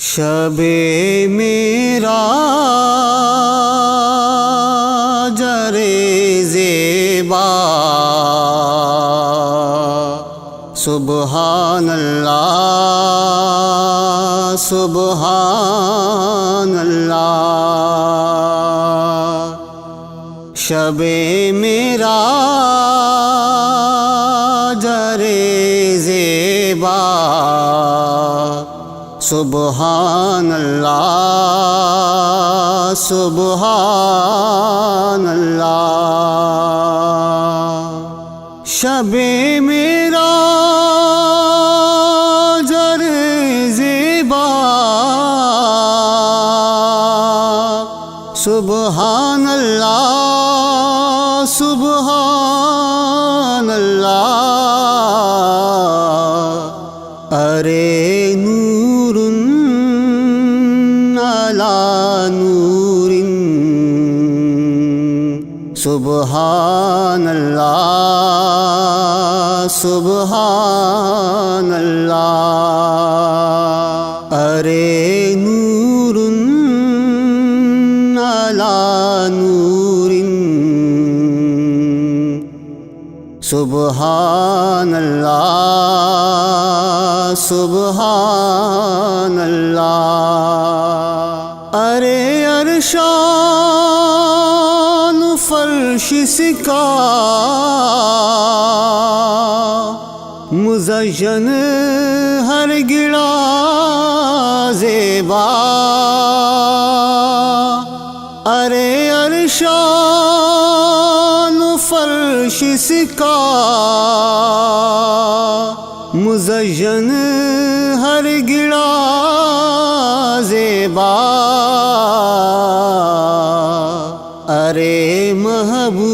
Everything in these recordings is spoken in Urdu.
شب معراج زیبا سبحان اللہ سبحان اللہ شب معراج زیبا سبحان اللہ سبحان اللہ شب معراج زیبا سبحان اللہ سبحان اللہ ارے نور علی نور سبحان اللہ سبحان اللہ ارے نور علی نور سبحان اللہ سبحان اللہ ارے عرشان فرش سکا مزین ہر گڑا زیبا ارے عرشان فرش سکا مزین ہر گڑا زیبا ارے محبوب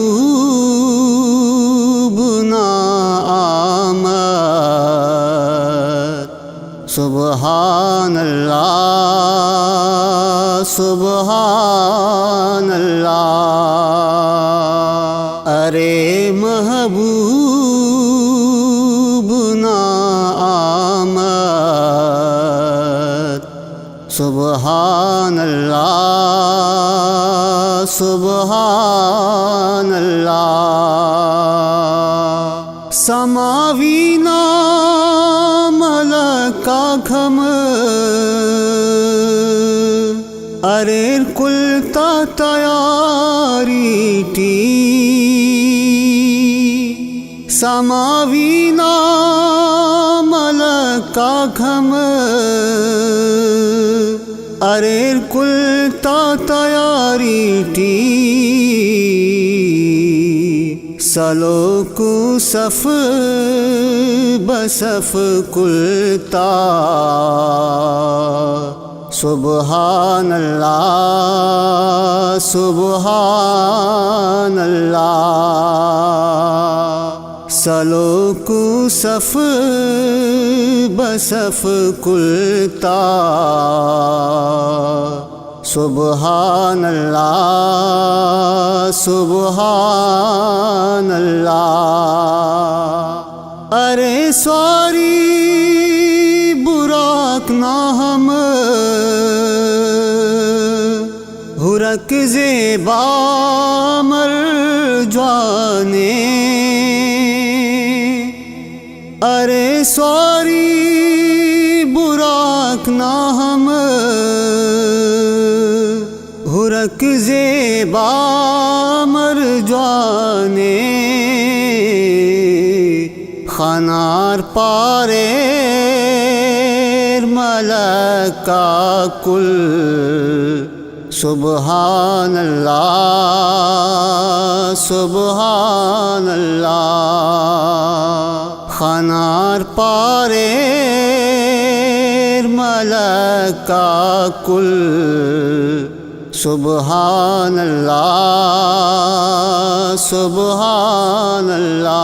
نا آمد سبحان اللہ سبحان اللہ ارے محبوب نا آمد سبحان اللہ سبحان اللہ سماوی نام ملکا کھم ارے کلتا تیاری ٹی سماوی نام ملکا کھم ارے کلتا تیاری ٹی سلو کو صف بصف کلتا سبحان اللہ سبحان اللہ سلو کو صف بصف کلتا سبحان اللہ سبحان اللہ ارے سواری براق نہ ہم ہرک زیبا مر جوانے ارے سواری براق نہ ہم ہرک زیبا مر جوانے خنار پارے ملکا کل سبحان اللہ سبحان اللہ خنار پارے ملکا کل سبحان اللہ سبحان اللہ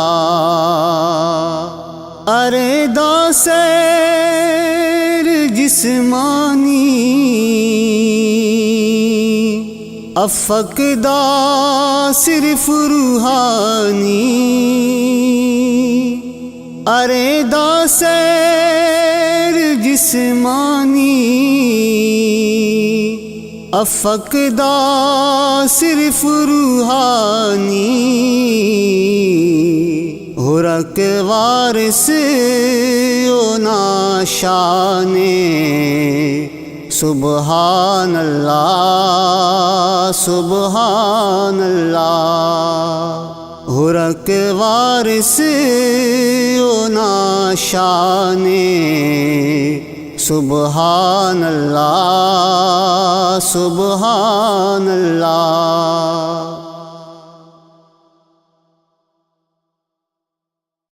ارے داسیر جسمانی افق دا صرف روحانی ارے دا سیر جسمانی افقدہ صرف روحانی ہو رک وارث و ناشان سبحان اللہ سبحان اللہ ہو رک وارث و ناشان سبحان اللہ سبحان اللہ